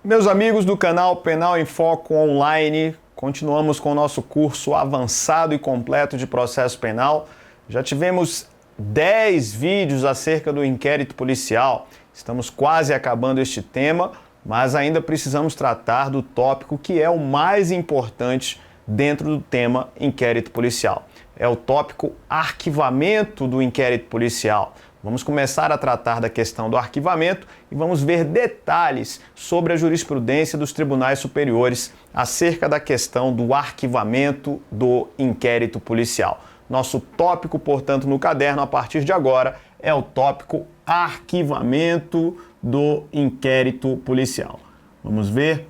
Meus amigos do canal Penal em Foco Online, continuamos com o nosso curso avançado e completo de processo penal. Já tivemos 10 vídeos acerca do inquérito policial. Estamos quase acabando este tema, mas ainda precisamos tratar do tópico que é o mais importante dentro do tema inquérito policial. É o tópico arquivamento do inquérito policial. Vamos começar a tratar da questão do arquivamento e vamos ver detalhes sobre a jurisprudência dos tribunais superiores acerca da questão do arquivamento do inquérito policial. Nosso tópico, portanto, no caderno, a partir de agora, é o tópico arquivamento do inquérito policial. Vamos ver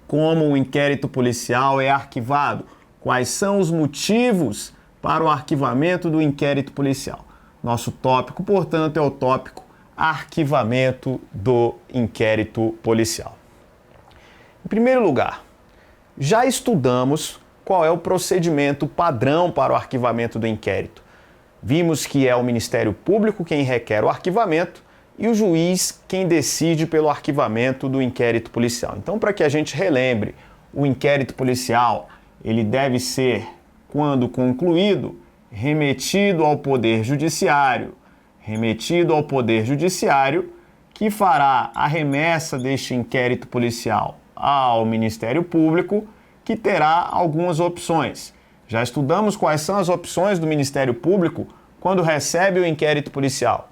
como o inquérito policial é arquivado, quais são os motivos para o arquivamento do inquérito policial. Nosso tópico, portanto, é o tópico arquivamento do inquérito policial. Em primeiro lugar, já estudamos qual é o procedimento padrão para o arquivamento do inquérito. Vimos que é o Ministério Público quem requer o arquivamento e o juiz quem decide pelo arquivamento do inquérito policial. Então, para que a gente relembre, o inquérito policial, ele deve ser, quando concluído, remetido ao Poder Judiciário, que fará a remessa deste inquérito policial ao Ministério Público, que terá algumas opções. Já estudamos quais são as opções do Ministério Público quando recebe o inquérito policial.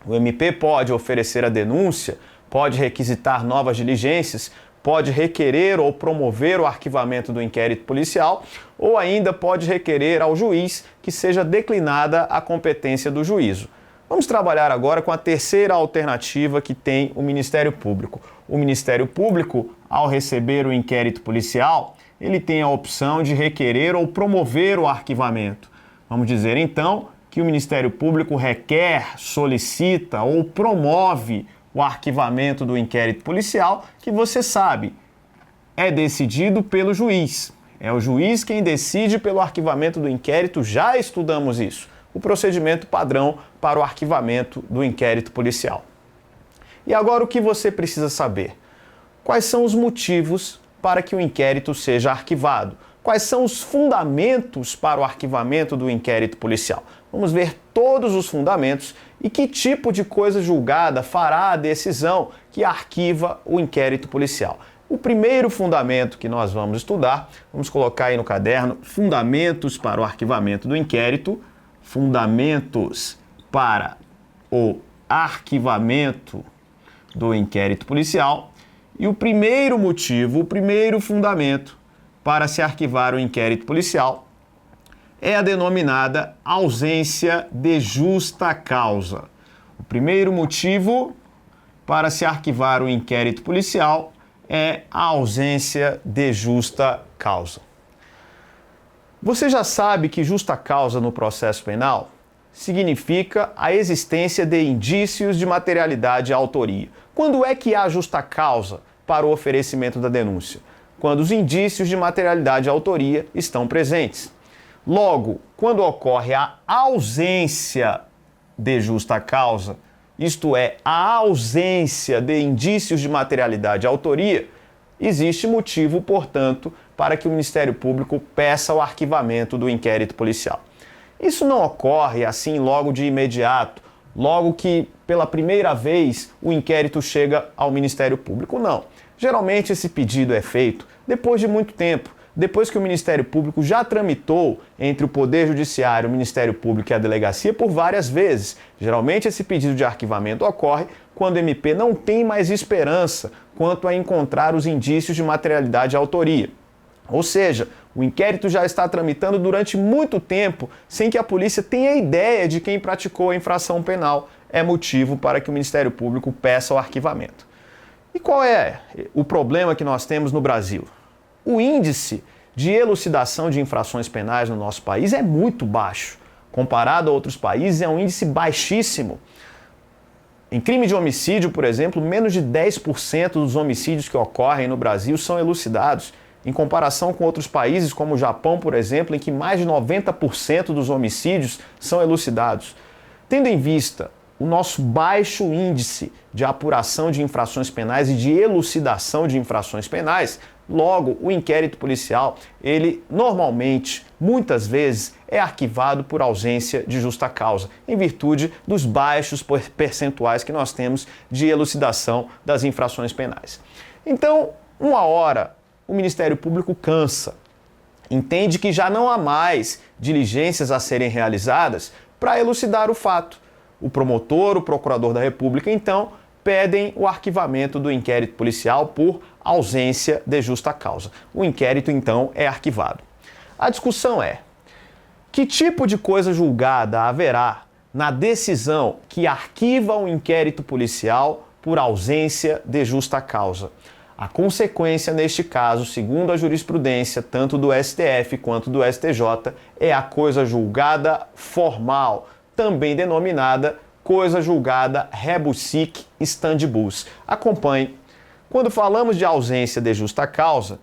O MP pode oferecer a denúncia, pode requisitar novas diligências, pode requerer ou promover o arquivamento do inquérito policial ou ainda pode requerer ao juiz que seja declinada a competência do juízo. Vamos trabalhar agora com a terceira alternativa que tem o Ministério Público. O Ministério Público, ao receber o inquérito policial, ele tem a opção de requerer ou promover o arquivamento. Vamos dizer então que o Ministério Público requer, solicita ou promove o arquivamento do inquérito policial, que você sabe, é decidido pelo juiz. É o juiz quem decide pelo arquivamento do inquérito, já estudamos isso. O procedimento padrão para o arquivamento do inquérito policial. E agora o que você precisa saber? Quais são os motivos para que o inquérito seja arquivado? Quais são os fundamentos para o arquivamento do inquérito policial? Vamos ver todos os fundamentos e que tipo de coisa julgada fará a decisão que arquiva o inquérito policial. O primeiro fundamento que nós vamos estudar, vamos colocar aí no caderno, fundamentos para o arquivamento do inquérito, fundamentos para o arquivamento do inquérito policial. E o primeiro motivo, o primeiro fundamento para se arquivar o inquérito policial é a denominada ausência de justa causa. O primeiro motivo para se arquivar o inquérito policial é a ausência de justa causa. Você já sabe que justa causa no processo penal significa a existência de indícios de materialidade e autoria. Quando é que há justa causa para o oferecimento da denúncia? Quando os indícios de materialidade e autoria estão presentes. Logo, quando ocorre a ausência de justa causa, isto é, a ausência de indícios de materialidade e autoria, existe motivo, portanto, para que o Ministério Público peça o arquivamento do inquérito policial. Isso não ocorre assim logo de imediato, logo que pela primeira vez o inquérito chega ao Ministério Público, não. Geralmente esse pedido é feito depois de muito tempo, depois que o Ministério Público já tramitou entre o Poder Judiciário, o Ministério Público e a Delegacia por várias vezes. Geralmente esse pedido de arquivamento ocorre quando o MP não tem mais esperança quanto a encontrar os indícios de materialidade e autoria. Ou seja, o inquérito já está tramitando durante muito tempo sem que a polícia tenha ideia de quem praticou a infração penal. É motivo para que o Ministério Público peça o arquivamento. E qual é o problema que nós temos no Brasil? O índice de elucidação de infrações penais no nosso país é muito baixo. Comparado a outros países, é um índice baixíssimo. Em crime de homicídio, por exemplo, menos de 10% dos homicídios que ocorrem no Brasil são elucidados. Em comparação com outros países, como o Japão, por exemplo, em que mais de 90% dos homicídios são elucidados. Tendo em vista o nosso baixo índice de apuração de infrações penais e de elucidação de infrações penais, logo, o inquérito policial, ele normalmente, muitas vezes, é arquivado por ausência de justa causa, em virtude dos baixos percentuais que nós temos de elucidação das infrações penais. Então, uma hora, o Ministério Público cansa, entende que já não há mais diligências a serem realizadas para elucidar o fato. O promotor, o procurador da República, então, pedem o arquivamento do inquérito policial por ausência de justa causa. O inquérito, então, é arquivado. A discussão é: que tipo de coisa julgada haverá na decisão que arquiva o inquérito policial por ausência de justa causa? A consequência, neste caso, segundo a jurisprudência, tanto do STF quanto do STJ, é a coisa julgada formal, também denominada coisa julgada rebus sic stantibus. Acompanhe. Quando falamos de ausência de justa causa,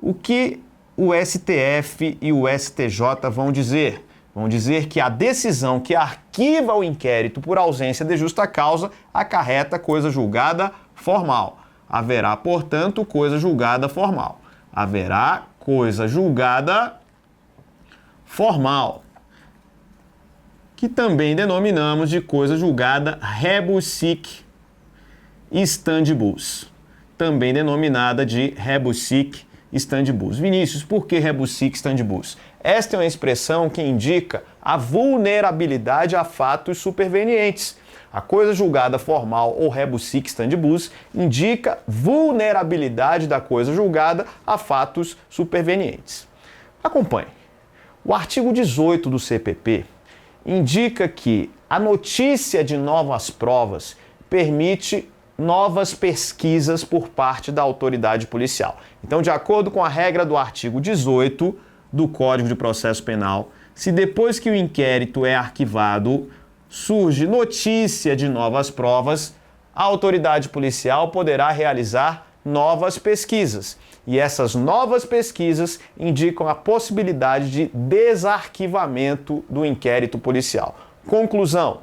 o que o STF e o STJ vão dizer? Vão dizer que a decisão que arquiva o inquérito por ausência de justa causa acarreta coisa julgada formal. Haverá, portanto, coisa julgada formal. Haverá coisa julgada formal, que também denominamos de coisa julgada rebus sic stantibus, também denominada de rebus sic stantibus. Vinícius, por que rebus sic stantibus? Esta é uma expressão que indica a vulnerabilidade a fatos supervenientes. A coisa julgada formal ou rebus sic stantibus indica vulnerabilidade da coisa julgada a fatos supervenientes. Acompanhe. O artigo 18 do CPP indica que a notícia de novas provas permite novas pesquisas por parte da autoridade policial. Então, de acordo com a regra do artigo 18 do Código de Processo Penal, se depois que o inquérito é arquivado, surge notícia de novas provas, a autoridade policial poderá realizar novas pesquisas. E essas novas pesquisas indicam a possibilidade de desarquivamento do inquérito policial. Conclusão: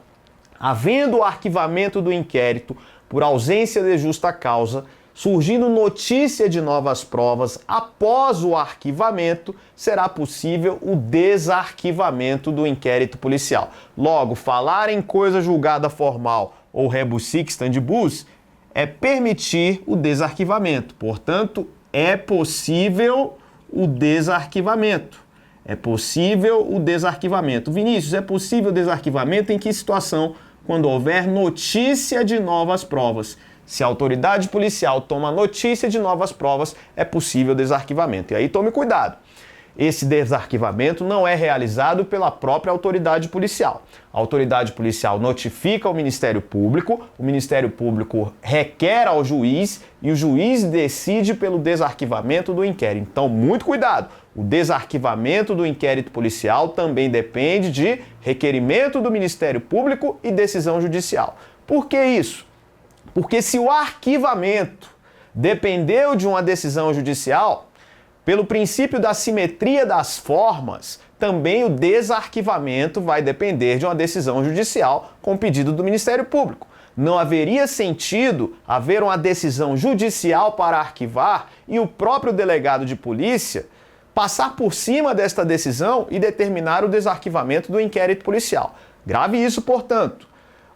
havendo o arquivamento do inquérito por ausência de justa causa, surgindo notícia de novas provas após o arquivamento, será possível o desarquivamento do inquérito policial. Logo, falar em coisa julgada formal ou rebus sic stantibus é permitir o desarquivamento. Portanto, é possível o desarquivamento. É possível o desarquivamento. Vinícius, é possível o desarquivamento em que situação? Quando houver notícia de novas provas. Se a autoridade policial toma notícia de novas provas, é possível o desarquivamento. E aí tome cuidado. Esse desarquivamento não é realizado pela própria autoridade policial. A autoridade policial notifica ao Ministério Público, o Ministério Público requer ao juiz e o juiz decide pelo desarquivamento do inquérito. Então, muito cuidado. O desarquivamento do inquérito policial também depende de requerimento do Ministério Público e decisão judicial. Por que isso? Porque se o arquivamento dependeu de uma decisão judicial, pelo princípio da simetria das formas, também o desarquivamento vai depender de uma decisão judicial com pedido do Ministério Público. Não haveria sentido haver uma decisão judicial para arquivar e o próprio delegado de polícia passar por cima desta decisão e determinar o desarquivamento do inquérito policial. Grave isso, portanto.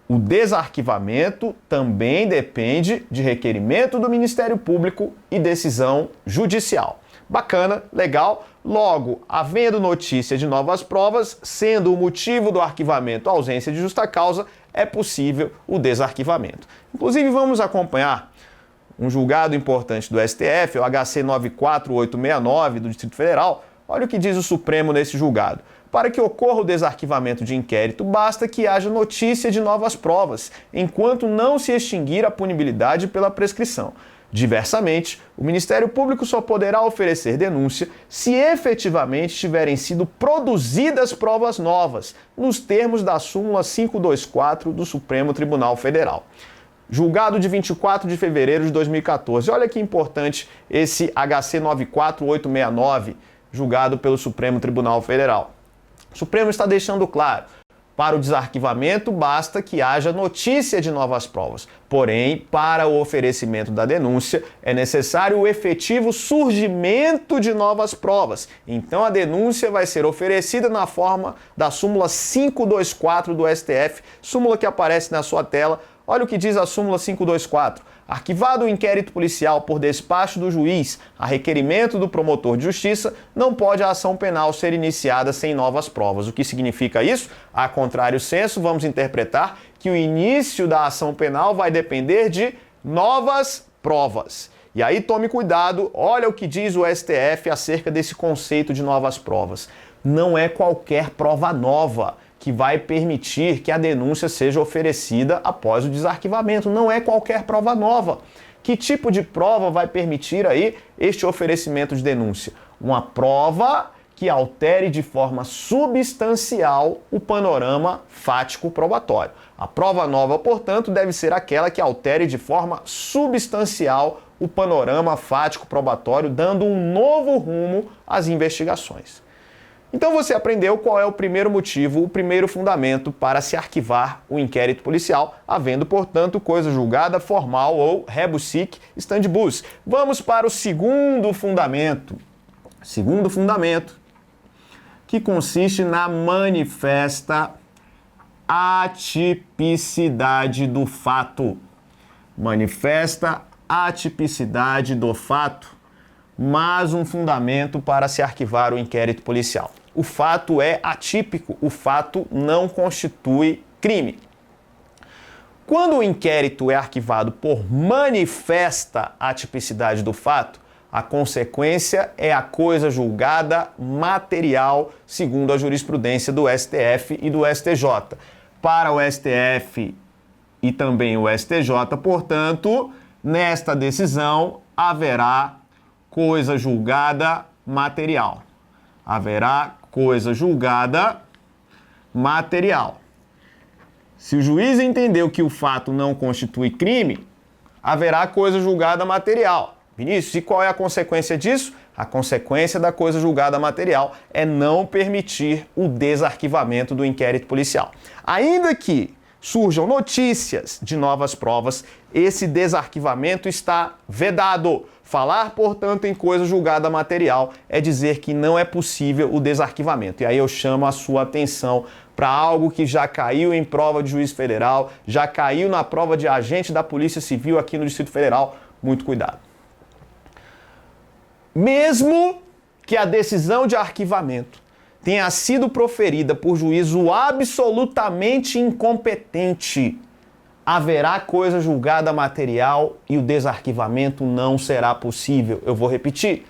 O desarquivamento também depende de requerimento do Ministério Público e decisão judicial. Bacana, legal. Logo, havendo notícia de novas provas, sendo o motivo do arquivamento a ausência de justa causa, é possível o desarquivamento. Inclusive, vamos acompanhar um julgado importante do STF, o HC 94869 do Distrito Federal. Olha o que diz o Supremo nesse julgado. Para que ocorra o desarquivamento de inquérito, basta que haja notícia de novas provas, enquanto não se extinguir a punibilidade pela prescrição. Diversamente, o Ministério Público só poderá oferecer denúncia se efetivamente tiverem sido produzidas provas novas, nos termos da súmula 524 do Supremo Tribunal Federal. Julgado de 24 de fevereiro de 2014. Olha que importante esse HC 94869, julgado pelo Supremo Tribunal Federal. O Supremo está deixando claro, Para o desarquivamento, basta que haja notícia de novas provas. Porém, para o oferecimento da denúncia, é necessário o efetivo surgimento de novas provas. Então, a denúncia vai ser oferecida na forma da súmula 524 do STF, súmula que aparece na sua tela. Olha o que diz a súmula 524. Arquivado o inquérito policial por despacho do juiz a requerimento do promotor de justiça, não pode a ação penal ser iniciada sem novas provas. O que significa isso? A contrário senso, vamos interpretar que o início da ação penal vai depender de novas provas. E aí tome cuidado, olha o que diz o STF acerca desse conceito de novas provas. Não é qualquer prova nova que vai permitir que a denúncia seja oferecida após o desarquivamento. Não é qualquer prova nova. Que tipo de prova vai permitir aí este oferecimento de denúncia? Uma prova que altere de forma substancial o panorama fático probatório. A prova nova, portanto, deve ser aquela que altere de forma substancial o panorama fático probatório, dando um novo rumo às investigações. Então você aprendeu qual é o primeiro motivo, o primeiro fundamento para se arquivar o inquérito policial, havendo, portanto, coisa julgada formal ou rebus sic stantibus. Vamos para o segundo fundamento. Segundo fundamento, que consiste na manifesta atipicidade do fato. Manifesta atipicidade do fato, mais um fundamento para se arquivar o inquérito policial. O fato é atípico, o fato não constitui crime. Quando o inquérito é arquivado por manifesta atipicidade do fato, a consequência é a coisa julgada material, segundo a jurisprudência do STF e do STJ. Para o STF e também o STJ, portanto, nesta decisão haverá coisa julgada material. Haverá coisa julgada material. Se o juiz entendeu que o fato não constitui crime, haverá coisa julgada material. Vinícius, e qual é a consequência disso? A consequência da coisa julgada material é não permitir o desarquivamento do inquérito policial. Ainda que surjam notícias de novas provas, esse desarquivamento está vedado. Falar, portanto, em coisa julgada material é dizer que não é possível o desarquivamento. E aí eu chamo a sua atenção para algo que já caiu em prova de juiz federal, já caiu na prova de agente da Polícia Civil aqui no Distrito Federal. Muito cuidado. Mesmo que a decisão de arquivamento tenha sido proferida por juízo absolutamente incompetente, haverá coisa julgada material e o desarquivamento não será possível. Eu vou repetir.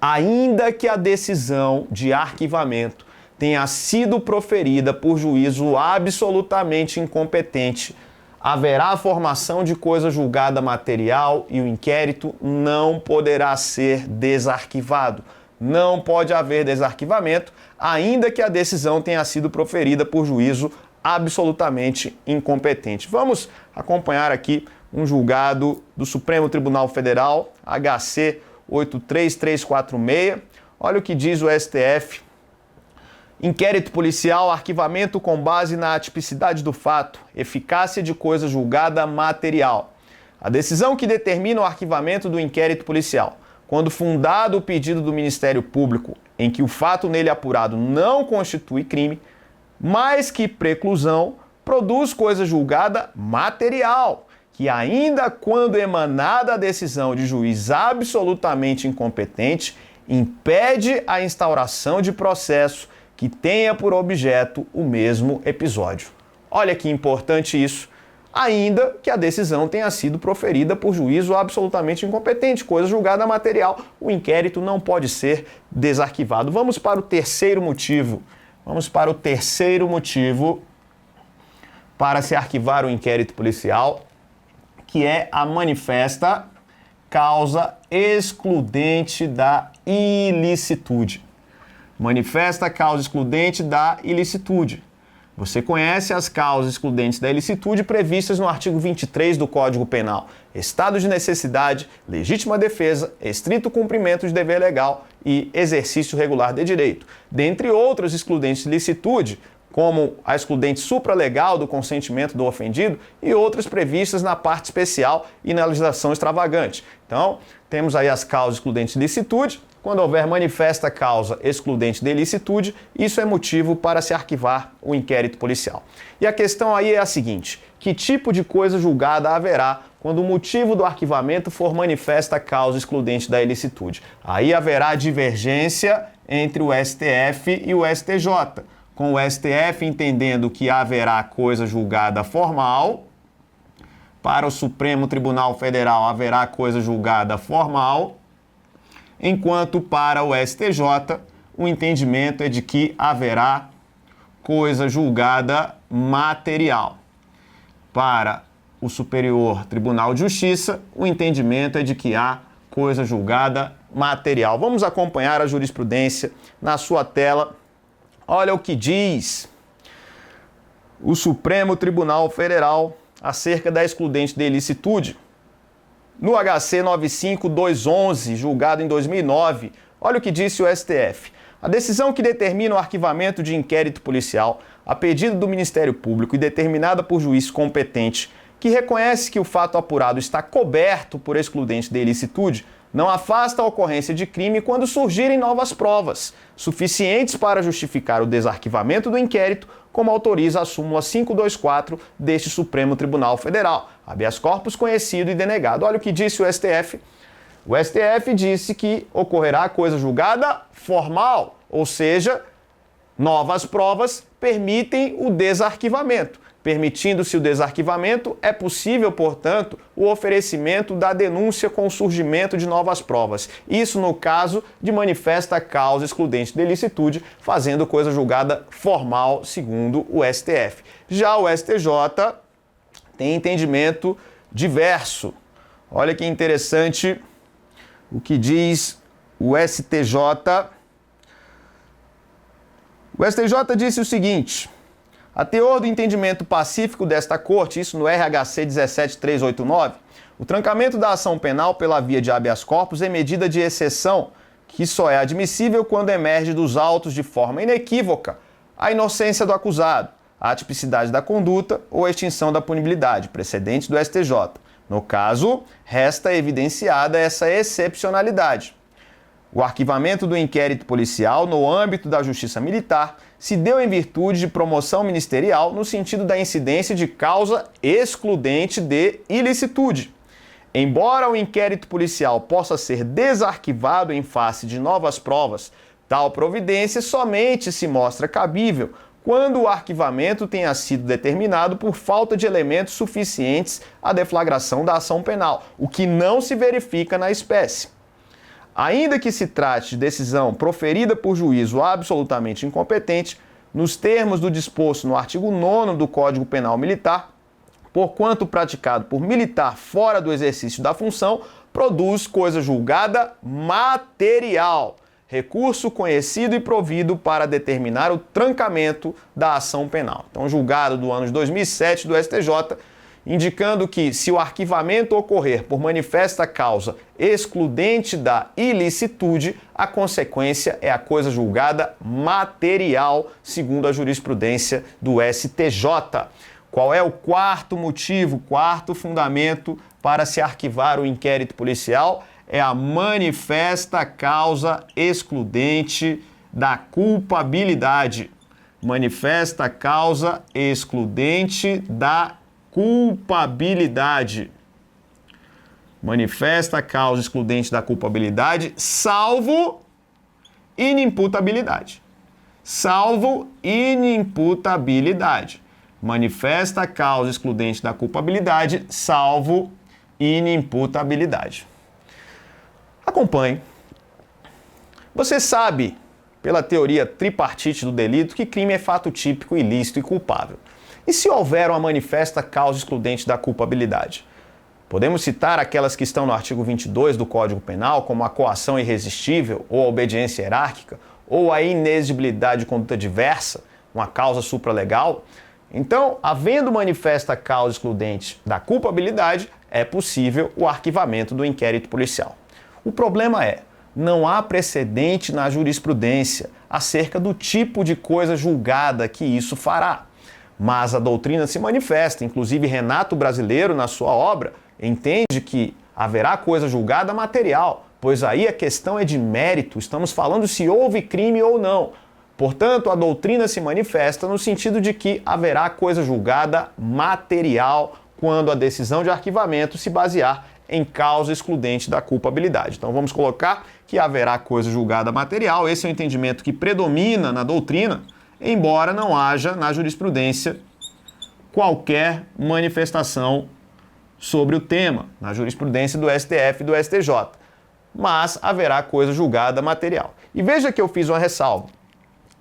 Ainda que a decisão de arquivamento tenha sido proferida por juízo absolutamente incompetente, haverá a formação de coisa julgada material e o inquérito não poderá ser desarquivado. Não pode haver desarquivamento, ainda que a decisão tenha sido proferida por juízo absolutamente incompetente. Vamos acompanhar aqui um julgado do Supremo Tribunal Federal, HC 83346. Olha o que diz o STF. Inquérito policial, arquivamento com base na atipicidade do fato, eficácia de coisa julgada material. A decisão que determina o arquivamento do inquérito policial, quando fundado o pedido do Ministério Público em que o fato nele apurado não constitui crime, mas que preclusão produz coisa julgada material, que ainda quando emanada a decisão de juiz absolutamente incompetente, impede a instauração de processo que tenha por objeto o mesmo episódio. Olha que importante isso, ainda que a decisão tenha sido proferida por juízo absolutamente incompetente, coisa julgada material, o inquérito não pode ser desarquivado. Vamos para o terceiro motivo. Vamos para o terceiro motivo para se arquivar o inquérito policial, que é a manifesta causa excludente da ilicitude. Manifesta causa excludente da ilicitude. Você conhece as causas excludentes da ilicitude previstas no artigo 23 do Código Penal. Estado de necessidade, legítima defesa, estrito cumprimento de dever legal e exercício regular de direito. Dentre outras excludentes de ilicitude, como a excludente supralegal do consentimento do ofendido e outras previstas na parte especial e na legislação extravagante. Então, temos aí as causas excludentes de ilicitude. Quando houver manifesta causa excludente de ilicitude, isso é motivo para se arquivar o inquérito policial. E a questão aí é a seguinte: que tipo de coisa julgada haverá quando o motivo do arquivamento for manifesta causa excludente da ilicitude? Aí haverá divergência entre o STF e o STJ, com o STF entendendo que haverá coisa julgada formal, para o Supremo Tribunal Federal haverá coisa julgada formal, enquanto para o STJ o entendimento é de que haverá coisa julgada material. Para o Superior Tribunal de Justiça, o entendimento é de que há coisa julgada material. Vamos acompanhar a jurisprudência na sua tela. Olha o que diz o Supremo Tribunal Federal acerca da excludente de ilicitude. No HC 95211, julgado em 2009, olha o que disse o STF. A decisão que determina o arquivamento de inquérito policial, a pedido do Ministério Público e determinada por juiz competente, que reconhece que o fato apurado está coberto por excludente de ilicitude, não afasta a ocorrência de crime quando surgirem novas provas, suficientes para justificar o desarquivamento do inquérito, como autoriza a súmula 524 deste Supremo Tribunal Federal, habeas corpus conhecido e denegado. Olha o que disse o STF. O STF disse que ocorrerá coisa julgada formal, ou seja, novas provas permitem o desarquivamento. Permitindo-se o desarquivamento, é possível, portanto, o oferecimento da denúncia com o surgimento de novas provas. Isso no caso de manifesta causa excludente de ilicitude, fazendo coisa julgada formal, segundo o STF. Já o STJ tem entendimento diverso. Olha que interessante o que diz o STJ. O STJ disse o seguinte: a teor do entendimento pacífico desta Corte, isso no RHC 17389, o trancamento da ação penal pela via de habeas corpus é medida de exceção que só é admissível quando emerge dos autos de forma inequívoca a inocência do acusado, a atipicidade da conduta ou a extinção da punibilidade, precedente do STJ. No caso, resta evidenciada essa excepcionalidade. O arquivamento do inquérito policial no âmbito da Justiça Militar se deu em virtude de promoção ministerial no sentido da incidência de causa excludente de ilicitude. Embora o inquérito policial possa ser desarquivado em face de novas provas, tal providência somente se mostra cabível quando o arquivamento tenha sido determinado por falta de elementos suficientes à deflagração da ação penal, o que não se verifica na espécie. Ainda que se trate de decisão proferida por juízo absolutamente incompetente, nos termos do disposto no artigo 9º do Código Penal Militar, porquanto praticado por militar fora do exercício da função, produz coisa julgada material, recurso conhecido e provido para determinar o trancamento da ação penal. Então, julgado do ano de 2007 do STJ, indicando que, se o arquivamento ocorrer por manifesta causa excludente da ilicitude, a consequência é a coisa julgada material, segundo a jurisprudência do STJ. Qual é o quarto motivo, quarto fundamento para se arquivar o inquérito policial? É a manifesta causa excludente da culpabilidade. Manifesta causa excludente da culpabilidade. Manifesta causa excludente da culpabilidade, salvo inimputabilidade. Salvo inimputabilidade. Manifesta causa excludente da culpabilidade, salvo inimputabilidade. Acompanhe. Você sabe, pela teoria tripartite do delito, que crime é fato típico, ilícito e culpável. E se houver uma manifesta causa excludente da culpabilidade? Podemos citar aquelas que estão no artigo 22 do Código Penal, como a coação irresistível ou a obediência hierárquica, ou a inexigibilidade de conduta diversa, uma causa supralegal. Então, havendo manifesta causa excludente da culpabilidade, é possível o arquivamento do inquérito policial. O problema é, não há precedente na jurisprudência acerca do tipo de coisa julgada que isso fará. Mas a doutrina se manifesta, inclusive Renato Brasileiro, na sua obra, entende que haverá coisa julgada material, pois aí a questão é de mérito, estamos falando se houve crime ou não. Portanto, a doutrina se manifesta no sentido de que haverá coisa julgada material quando a decisão de arquivamento se basear em causa excludente da culpabilidade. Então vamos colocar que haverá coisa julgada material, esse é o entendimento que predomina na doutrina, embora não haja na jurisprudência qualquer manifestação sobre o tema, na jurisprudência do STF e do STJ. Mas haverá coisa julgada material. E veja que eu fiz uma ressalva.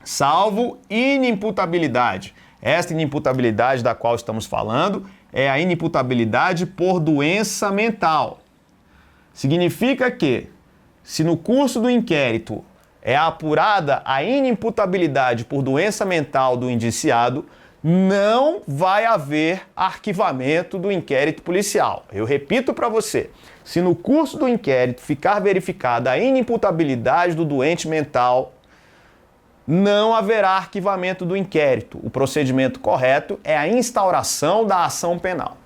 Salvo inimputabilidade. Esta inimputabilidade da qual estamos falando é a inimputabilidade por doença mental. Significa que, se no curso do inquérito é apurada a inimputabilidade por doença mental do indiciado, não vai haver arquivamento do inquérito policial. Eu repito para você, se no curso do inquérito ficar verificada a inimputabilidade do doente mental, não haverá arquivamento do inquérito. O procedimento correto é a instauração da ação penal.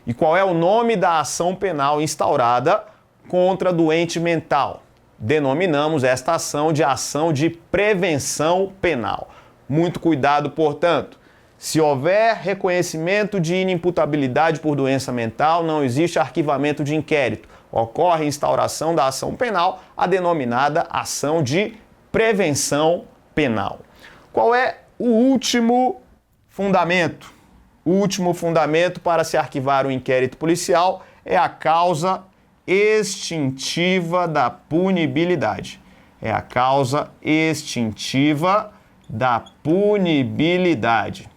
E qual é o nome da ação penal instaurada contra doente mental? Denominamos esta ação de prevenção penal. Muito cuidado, portanto. Se houver reconhecimento de inimputabilidade por doença mental, não existe arquivamento de inquérito. Ocorre instauração da ação penal, a denominada ação de prevenção penal. Qual é o último fundamento? O último fundamento para se arquivar o inquérito policial é a causa extintiva da punibilidade. É a causa extintiva da punibilidade.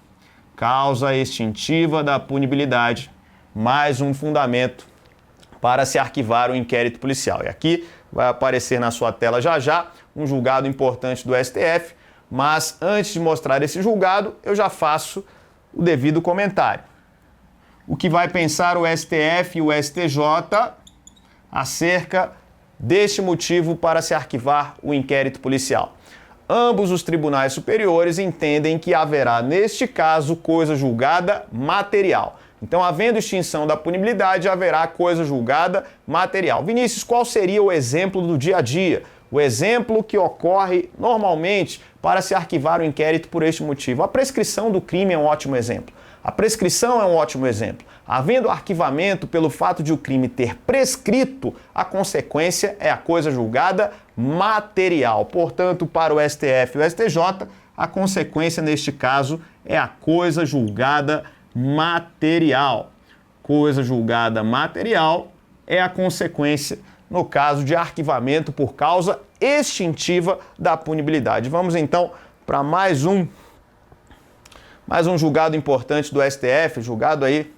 Causa extintiva da punibilidade. Mais um fundamento para se arquivar o inquérito policial. E aqui vai aparecer na sua tela já já um julgado importante do STF, mas antes de mostrar esse julgado, eu já faço o devido comentário. O que vai pensar o STF e o STJ acerca deste motivo para se arquivar o inquérito policial? Ambos os tribunais superiores entendem que haverá, neste caso, coisa julgada material. Então, havendo extinção da punibilidade, haverá coisa julgada material. Vinícius, qual seria o exemplo do dia a dia? O exemplo que ocorre normalmente para se arquivar o inquérito por este motivo. A prescrição do crime é um ótimo exemplo. A prescrição é um ótimo exemplo. Havendo arquivamento pelo fato de o crime ter prescrito, a consequência é a coisa julgada material. Portanto, para o STF e o STJ, a consequência neste caso é a coisa julgada material. Coisa julgada material é a consequência no caso de arquivamento por causa extintiva da punibilidade. Vamos então para mais um julgado importante do STF, julgado aí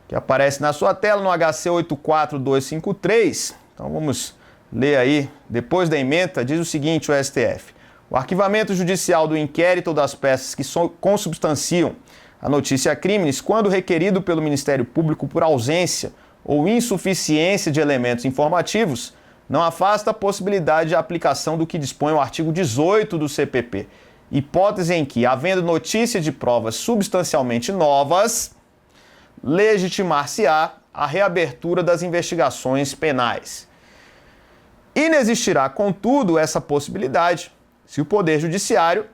que aparece na sua tela no HC 84253. Então vamos ler aí, depois da ementa, diz o seguinte o STF: o arquivamento judicial do inquérito ou das peças que consubstanciam a notícia crimes, quando requerido pelo Ministério Público por ausência ou insuficiência de elementos informativos, não afasta a possibilidade de aplicação do que dispõe o artigo 18 do CPP, hipótese em que, havendo notícia de provas substancialmente novas, legitimar-se-á a reabertura das investigações penais. Inexistirá, contudo, essa possibilidade se o Poder Judiciário,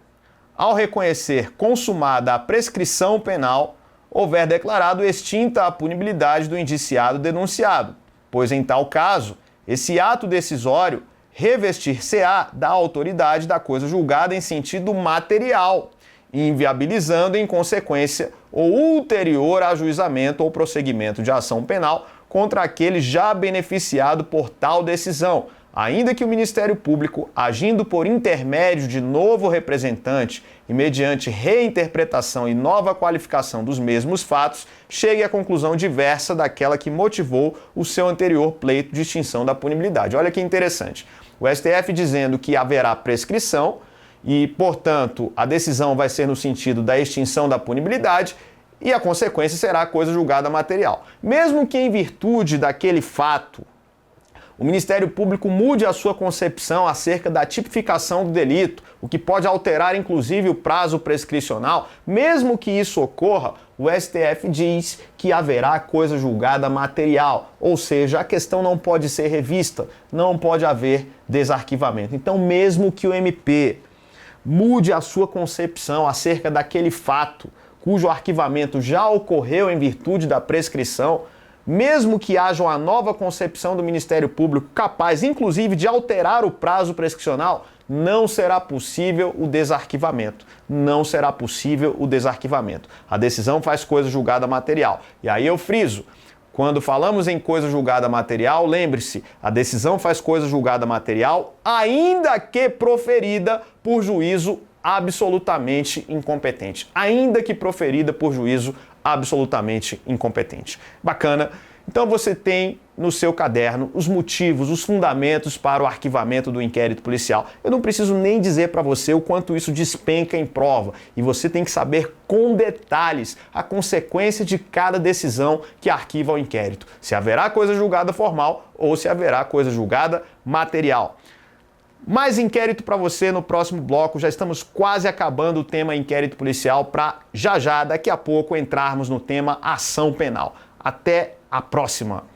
ao reconhecer consumada a prescrição penal, houver declarado extinta a punibilidade do indiciado denunciado, pois, em tal caso, esse ato decisório revestir-se-á da autoridade da coisa julgada em sentido material, inviabilizando, em consequência, o ulterior ajuizamento ou prosseguimento de ação penal contra aquele já beneficiado por tal decisão, ainda que o Ministério Público, agindo por intermédio de novo representante e mediante reinterpretação e nova qualificação dos mesmos fatos, chegue à conclusão diversa daquela que motivou o seu anterior pleito de extinção da punibilidade. Olha que interessante. O STF dizendo que haverá prescrição e, portanto, a decisão vai ser no sentido da extinção da punibilidade e a consequência será a coisa julgada material. Mesmo que em virtude daquele fato o Ministério Público mude a sua concepção acerca da tipificação do delito, o que pode alterar inclusive o prazo prescricional, mesmo que isso ocorra, o STF diz que haverá coisa julgada material, ou seja, a questão não pode ser revista, não pode haver desarquivamento. Então, mesmo que o MP mude a sua concepção acerca daquele fato cujo arquivamento já ocorreu em virtude da prescrição, mesmo que haja uma nova concepção do Ministério Público capaz, inclusive, de alterar o prazo prescricional, não será possível o desarquivamento. Não será possível o desarquivamento. A decisão faz coisa julgada material. E aí eu friso, quando falamos em coisa julgada material, lembre-se, a decisão faz coisa julgada material, ainda que proferida por juízo absolutamente incompetente. Ainda que proferida por juízo absolutamente incompetente. Bacana? Então você tem no seu caderno os motivos, os fundamentos para o arquivamento do inquérito policial. Eu não preciso nem dizer para você o quanto isso despenca em prova e você tem que saber com detalhes a consequência de cada decisão que arquiva o inquérito. Se haverá coisa julgada formal ou se haverá coisa julgada material. Mais inquérito para você no próximo bloco. Já estamos quase acabando o tema inquérito policial para já, daqui a pouco, entrarmos no tema ação penal. Até a próxima!